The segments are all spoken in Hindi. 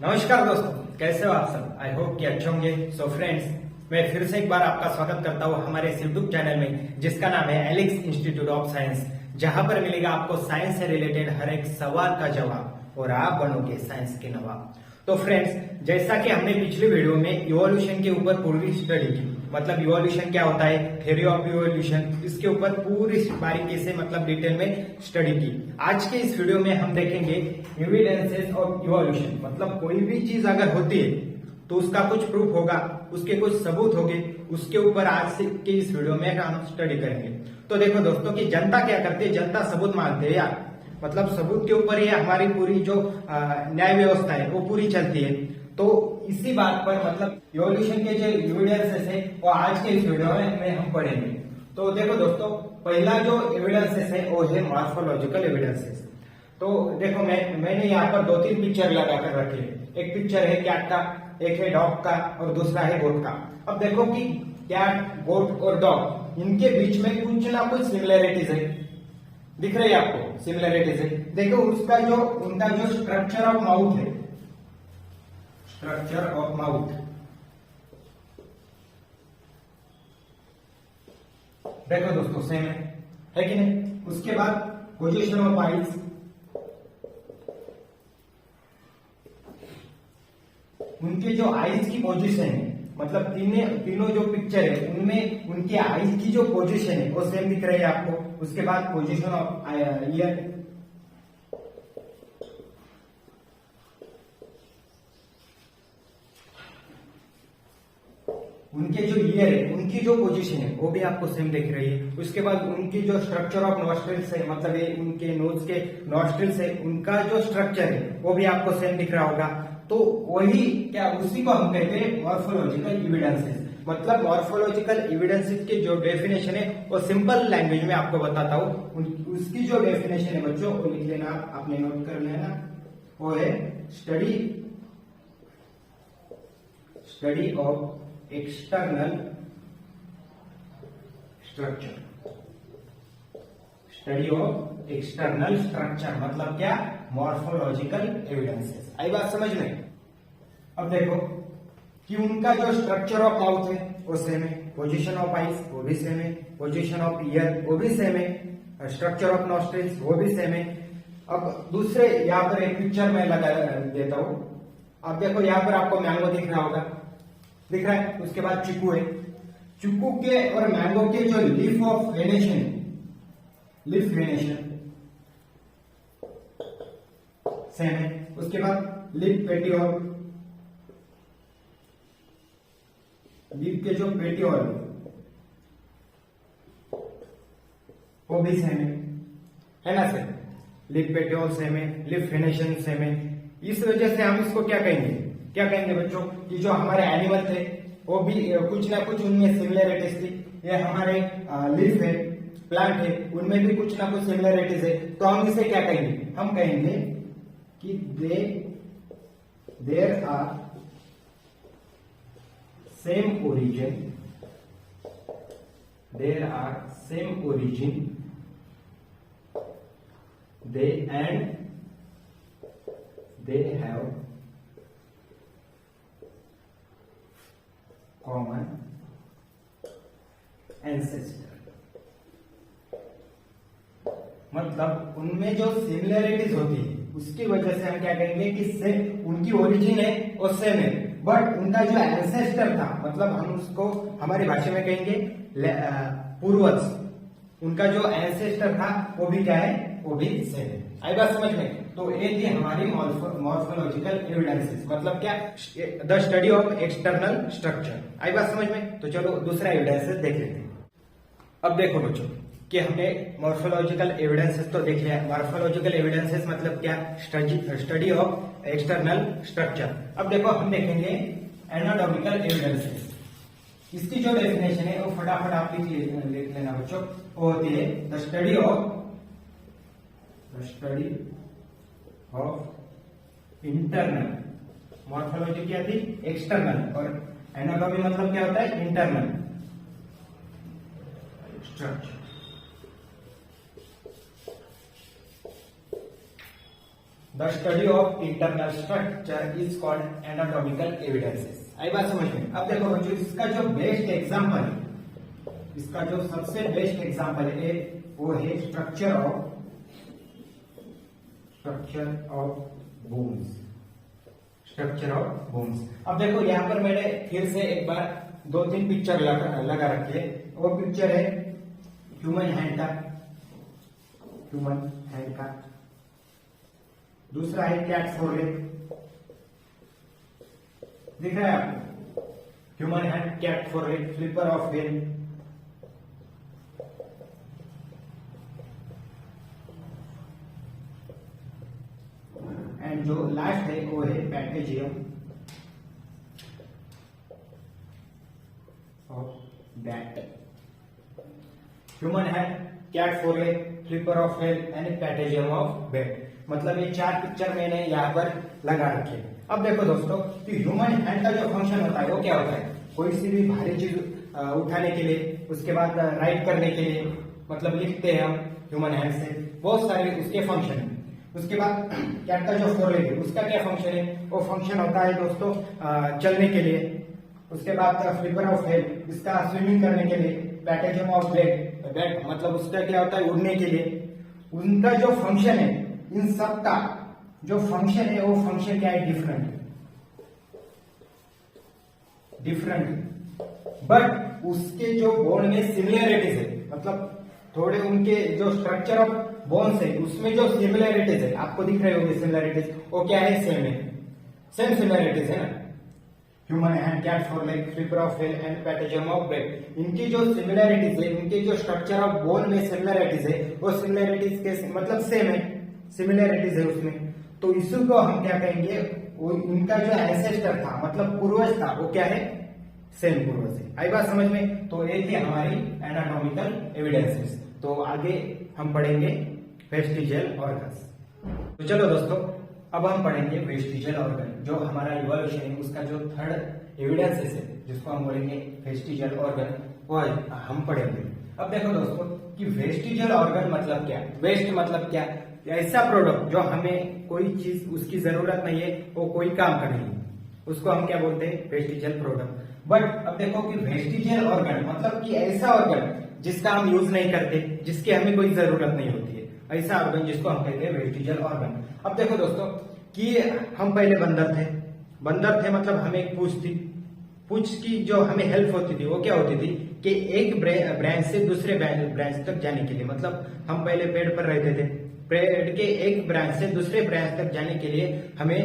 नमस्कार दोस्तों, कैसे हो आप सब। आई होप कि अच्छे होंगे। सो फ्रेंड्स, मैं फिर से एक बार आपका स्वागत करता हूँ हमारे इस यूट्यूब चैनल में, जिसका नाम है एलेक्स इंस्टीट्यूट ऑफ साइंस, जहां पर मिलेगा आपको साइंस से रिलेटेड हर एक सवाल का जवाब और आप बनोगे साइंस के नवाब। तो फ्रेंड्स, जैसा कि हमने पिछली वीडियो में इवोल्यूशन के ऊपर पूरी स्टडी की, मतलब इवोल्यूशन क्या होता है, थ्योरी ऑफ इवोल्यूशन, इसके ऊपर पूरी बारीकी से मतलब डिटेल में स्टडी की। आज के इस वीडियो में हम देखेंगे एविडेंसेस ऑफ इवोल्यूशन, मतलब कोई भी चीज अगर होती है तो उसका कुछ प्रूफ होगा, उसके कुछ सबूत होंगे, उसके ऊपर आज से के इस वीडियो में हम स्टडी करेंगे। तो देखो दोस्तों कि जनता क्या करती है, जनता सबूत मांगती है यार, मतलब सबूत के ऊपर ही हमारी पूरी जो न्याय व्यवस्था है वो पूरी चलती है। तो इसी बात पर मतलब इवोल्यूशन के जो एविडेंसेस है वो आज के इस वीडियो में हम पढ़ेंगे। तो देखो दोस्तों, पहला जो एविडेंसेस है वो है मॉर्फोलॉजिकल एविडेंसेस। तो देखो मैंने यहाँ पर 2-3 पिक्चर लगाकर रखे हैं। एक पिक्चर है कैट का, एक है डॉग का और दूसरा है गोट का। अब देखो कि कैट, गोट और डॉग, इनके बीच में कुछ ना कुछ सिमिलरिटीज है। दिख रही है आपको सिमिलरिटीज है। देखो उनका जो स्ट्रक्चर ऑफ माउथ है, स्ट्रक्चर ऑफ माउथ, देखो दोस्तों सेम है कि नहीं। उसके बाद पोजीशन ऑफ आईज, उनके जो आईज की पोजीशन है, मतलब तीनों जो पिक्चर है उनमें उनके आईज की जो पोजीशन है वो सेम दिख रही है आपको। उसके बाद पोजीशन ऑफ ईयर, उनके जो ईयर है उनकी जो पोजीशन है वो भी आपको सेम दिख रही है। उसके बाद उनकी जो स्ट्रक्चर ऑफ नॉस्ट्रिल्स है, मतलब ये उनके नोज के नॉस्ट्रिल्स है, उनका जो स्ट्रक्चर है वो भी आपको सेम दिख रहा होगा। तो वही क्या, उसी को हम कहते हैं मॉर्फोलॉजिकल एविडेंसेस। मतलब मॉर्फोलॉजिकल एविडेंसेस के जो डेफिनेशन है वो सिंपल लैंग्वेज में आपको बताता हूँ। उसकी जो डेफिनेशन है बच्चों वो लिख लेना, आपने नोट कर लेना। वो है study of external structure. Study of external structure मतलब क्या, मॉर्फोलॉजिकल एविडेंसेस। आई बात समझ में। अब देखो कि उनका जो स्ट्रक्चर ऑफ माउथ है वो सेम है, पोजीशन ऑफ आईज वो भी सेम है, पोजीशन ऑफ ईयर वो भी सेम है, स्ट्रक्चर ऑफ नॉस्ट्रिल्स वो भी सेम है। अब दूसरे यहाँ पर एक पिक्चर में लगा देता हूं। अब देखो यहाँ पर आपको मैंगो दिख रहा होगा, दिख रहा है। उसके बाद चीकू है। चीकू के और मैंगो के जो leaf of venation, leaf venation same है। उसके बाद लिप पेटियोल, लिप के जो पेटियोल वो भी सेम है ना सर। लिप पेटियोल सेम है, लिप वेनेशन सेम है। इस वजह से हम इसको क्या कहेंगे बच्चों कि जो हमारे एनिमल थे वो भी कुछ ना कुछ उनमें सिमिलरिटीज थी। ये हमारे लीफ है, प्लांट है, उनमें भी कुछ ना कुछ सिमिलरिटीज है। तो हम इसे क्या कहेंगे, हम कहेंगे कि there are same origin, there are same origin, they have common ancestor। मतलब उनमें जो सिमिलरिटीज होती है उसकी वजह से हम क्या कहेंगे कि सेम, उनकी ओरिजिन है और सेम है, बट उनका जो एंसेस्टर था, मतलब हम उसको हमारी भाषा में कहेंगे पूर्वज, उनका जो एंसेस्टर था वो भी क्या है, वो भी सेम है। आई बात समझ में। तो ये थी हमारी मॉर्फोलॉजिकल एविडेंसेस, मतलब क्या, the study of external structure. आई बात समझ में। तो चलो दूसरा एविडेंसेस देख लेते हैं। अब देखो बच्चों कि हमने मॉर्फोलॉजिकल एविडेंसेस तो देख लिया। मॉर्फोलॉजिकल एविडेंसेस मतलब क्या, स्टडी ऑफ एक्सटर्नल स्ट्रक्चर। अब देखो हम देखेंगे एनाटॉमिकल एविडेंसेस। इसकी जो डेफिनेशन है वो फटाफट आप लिख लेना बच्चों। वो होती है the study of internal. Morphology क्या थी, एक्सटर्नल, और एनाटॉमी मतलब क्या होता है, internal structure. The study of internal structure is called anatomical evidences. आई बात समझ में? अब देखो बच्चों, इसका जो बेस्ट एग्जांपल है, इसका जो सबसे बेस्ट एग्जांपल है वो है structure of bones. Structure of bones. अब देखो यहाँ पर मैंने फिर से एक बार 2-3 पिक्चर लगा रखी है। वो पिक्चर है ह्यूमन हैंड का, दूसरा है कैट फोरलेग, दिख रहा है आपको? Human hand, cat foreleg, flipper of whale, and जो लास्ट है वो है patagium of bat. Human hand, cat foreleg, flipper of whale and patagium of bat. मतलब ये 4 पिक्चर मैंने यहाँ पर लगा रखे। अब देखो दोस्तों कि ह्यूमन हैंड का जो फंक्शन होता है वो क्या होता है? कोई सी भी भारी चीज उठाने के लिए, उसके बाद राइट करने के लिए, मतलब लिखते हैं हम ह्यूमन हैंड से, बहुत सारे उसके फंक्शन है। उसके बाद कैट का जो फोरलेग है उसका क्या फंक्शन है? वो फंक्शन होता है दोस्तों चलने के लिए। उसके बाद फ्लिपर ऑफ हेड, इसका स्विमिंग करने के लिए। पैटेजियम ऑफ बैट मतलब उसका क्या होता है? उड़ने के लिए। उनका जो फंक्शन है, इन सब का जो फंक्शन है वो फंक्शन क्या है? डिफरेंट, बट उसके जो बोन में सिमिलरिटीज है, मतलब थोड़े उनके जो स्ट्रक्चर ऑफ बोन्स है उसमें जो सिमिलरिटीज है, आपको दिख रहे होंगे सिमिलरिटीज, वो क्या है? सेम सिमिलरिटीज है ना। Human hand, cat foreleg, flipper of whale and patagium of bat, इनकी जो सिमिलरिटीज है, इनके जो स्ट्रक्चर ऑफ बोन में सिमिलरिटीज है, वो सिमिलरिटीज के मतलब सेम है, सिमिलरिटीज है उसमें। तो इसी को हम क्या कहेंगे? वो इनका जो एंसेस्टर था, मतलब पूर्वज था, वो क्या है? सेम पूर्वज है। आई बात समझ में? तो ये थी हमारी एनाटॉमिकल एविडेंसेस। तो आगे हम पढ़ेंगे वेस्टिजियल ऑर्गन्स। तो चलो दोस्तों, अब हम पढ़ेंगे वेस्टिजियल ऑर्गन। जो हमारा इवोल्यूशन है उसका जो थर्ड एविडेंसेस है, जिसको हम बोलेंगे वेस्टिजियल ऑर्गन, वो हम पढ़ेंगे। अब देखो दोस्तों कि वेस्टिजियल ऑर्गन मतलब क्या? वेस्ट मतलब क्या? ऐसा प्रोडक्ट जो हमें कोई चीज उसकी जरूरत नहीं है, वो कोई काम करेगी, उसको हम क्या बोलते हैं? Vestigial product. बट अब देखो कि वेस्टिजियल ऑर्गन मतलब कि ऐसा ऑर्गन जिसका हम यूज नहीं करते, जिसकी हमें कोई जरूरत नहीं होती है, ऐसा ऑर्गन जिसको हम कहते हैं वेस्टिजियल ऑर्गन। अब देखो दोस्तों कि हम पहले बंदर थे मतलब हमें एक पूंछ की जो हमें हेल्प होती थी वो क्या होती थी कि एक ब्रांच से दूसरे ब्रांच तक जाने के लिए, मतलब हम पहले पेड़ पर रहते थे, पेड़ के एक ब्रांच से दूसरे ब्रांच तक जाने के लिए हमें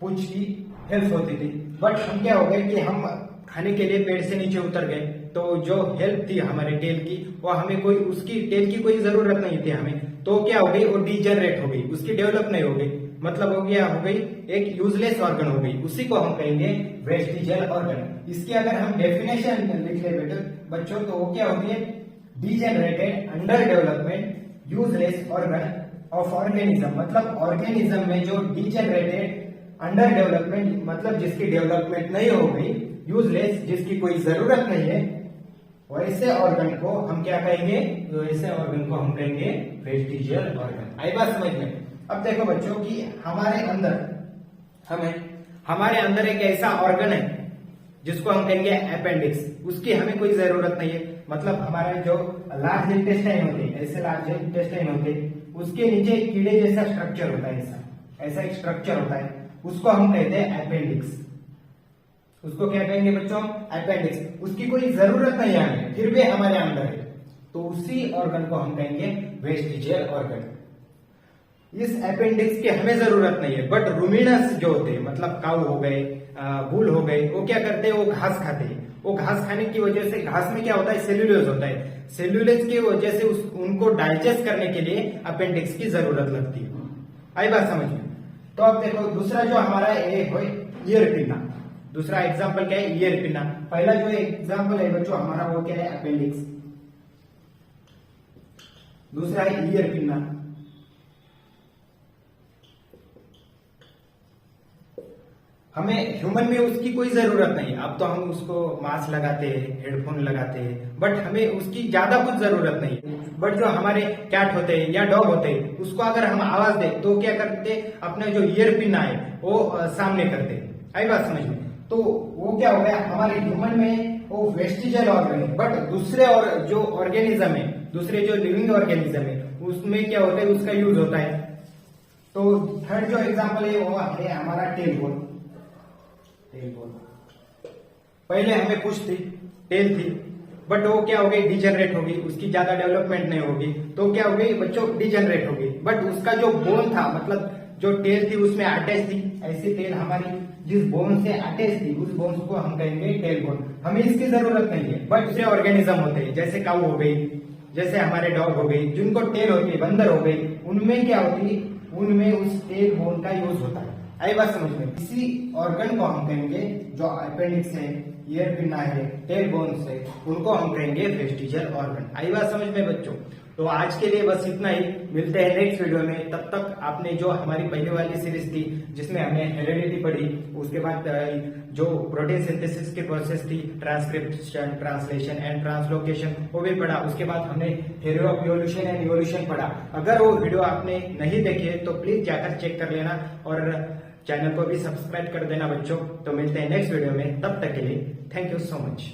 पूंछ की हेल्प होती थी। बट हम क्या हो गए कि हम खाने के लिए पेड़ से नीचे उतर गए, तो जो हेल्प थी हमारे टेल की, वो हमें कोई उसकी टेल की कोई जरूरत नहीं थी हमें, तो क्या हो गई? वो डीजनरेट हो गई, उसकी डेवलप नहीं हो गई, मतलब हो गई एक यूजलेस ऑर्गन हो गई। उसी को हम कहेंगे वेस्टिजियल ऑर्गन। इसकी अगर हम डेफिनेशन लिख ले बच्चों, तो वो क्या होती है? Degenerated, under development, useless organ of organism, मतलब ऑर्गेनिज्म में जो डीजेनरेटेड, अंडर डेवलपमेंट मतलब जिसकी डेवलपमेंट नहीं हो गई, यूजलेस जिसकी कोई जरूरत नहीं है, वैसे ऑर्गन को हम क्या कहेंगे? वैसे ऑर्गन को हम कहेंगे वेस्टिजियल ऑर्गन। आई बात समझ में? अब देखो बच्चों कि हमारे अंदर एक ऐसा ऑर्गन है जिसको हम कहेंगे अपेंडिक्स। उसकी हमें कोई जरूरत नहीं है, मतलब हमारे जो लार्ज इंटेस्टाइन होते हैं, ऐसे लार्ज इंटेस्टाइन होते हैं, उसके नीचे कीड़े जैसा स्ट्रक्चर होता है, ऐसा एक स्ट्रक्चर होता है, उसको हम कहते हैं अपेंडिक्स। उसको क्या कहेंगे बच्चों? अपेंडिक्स। उसकी कोई जरूरत नहीं है हमें, फिर भी हमारे अंदर है, तो उसी ऑर्गन को हम कहेंगे वेस्टिजियल ऑर्गन। इस अपेंडिक्स की हमें जरूरत नहीं है, बट रूमिनस जो होते हैं, मतलब काऊ हो गए, बुल हो गए, वो क्या करते हैं? वो घास खाते हैं। वो घास खाने की वजह से, घास में क्या होता है? सेल्यूलोज होता है। सेल्यूलोज की वजह से उनको डाइजेस्ट करने के लिए अपेंडिक्स की जरूरत लगती है। आई बात समझ में? तो अब देखो दूसरा जो हमारा ईयर पिन्ना, दूसरा एग्जाम्पल क्या है? Ear pinna. पहला जो एग्जाम्पल है बच्चों हमारा वो क्या है? अपेंडिक्स। दूसरा है ईयर पिन्ना। हमें ह्यूमन में उसकी कोई जरूरत नहीं। अब तो हम उसको मास्क लगाते हैं, हेडफोन लगाते हैं, बट हमें उसकी ज्यादा कुछ जरूरत नहीं। बट जो हमारे कैट होते हैं या डॉग होते हैं, उसको अगर हम आवाज दे तो क्या करते, अपने जो ईयर पिन आए वो सामने करते। आई बात समझ में? तो वो क्या हो गया, हमारे ह्यूमन में वो वेस्टिजल ऑर्गन है, बट दूसरे और जो ऑर्गेनिज्म है, दूसरे जो लिविंग ऑर्गेनिज्म है, उसमें क्या होता है, उसका यूज होता है। तो थर्ड जो एग्जांपल है वो है हमारा टेल बोन। पहले हमें पूछ थी, टेल थी, बट वो क्या हो गई, डिजेनरेट होगी, उसकी ज्यादा डेवलपमेंट नहीं होगी, तो क्या हो गई बच्चों, डिजेनरेट होगी। बट उसका जो बोन था, मतलब जो टेल थी उसमें अटैच थी, ऐसी टेल हमारी जिस बोन से अटैच थी, उस बोन को हम कहेंगे टेल बोन। हमें इसकी जरूरत नहीं है। बट दूसरे ऑर्गेनिज्म होते हैं, जैसे काऊ हो गई, जैसे हमारे डॉग हो गई, जिनको टेल होती है, बंदर हो गई, उनमें क्या होती है, उनमें उस टेल बोन का यूज होता है। आई बात समझ में? इसी ऑर्गन को हम कहेंगे, जो अपेंडिक्स है, ईयर पिन है, टेल बोन्स है, उनको हम कहेंगे वेस्टिजियल ऑर्गन। आई बात समझ में बच्चों? तो आज के लिए बस इतना ही। मिलते हैं नेक्स्ट वीडियो में। तब तक आपने जो हमारी पहले वाली सीरीज थी, जिसमें हमने हेरेडिटी पढ़ी, उसके बाद जो प्रोटीन सिंथेसिस की प्रोसेस थी, ट्रांसक्रिप्शन, ट्रांसलेशन एंड ट्रांसलोकेशन, वो भी पढ़ा। उसके बाद हमने theory of evolution and evolution पढ़ा। अगर वो वीडियो आपने नहीं देखी है तो प्लीज जाकर चेक कर लेना और चैनल को भी सब्सक्राइब कर देना बच्चों। तो मिलते हैं नेक्स्ट वीडियो में, तब तक के लिए थैंक यू सो मच।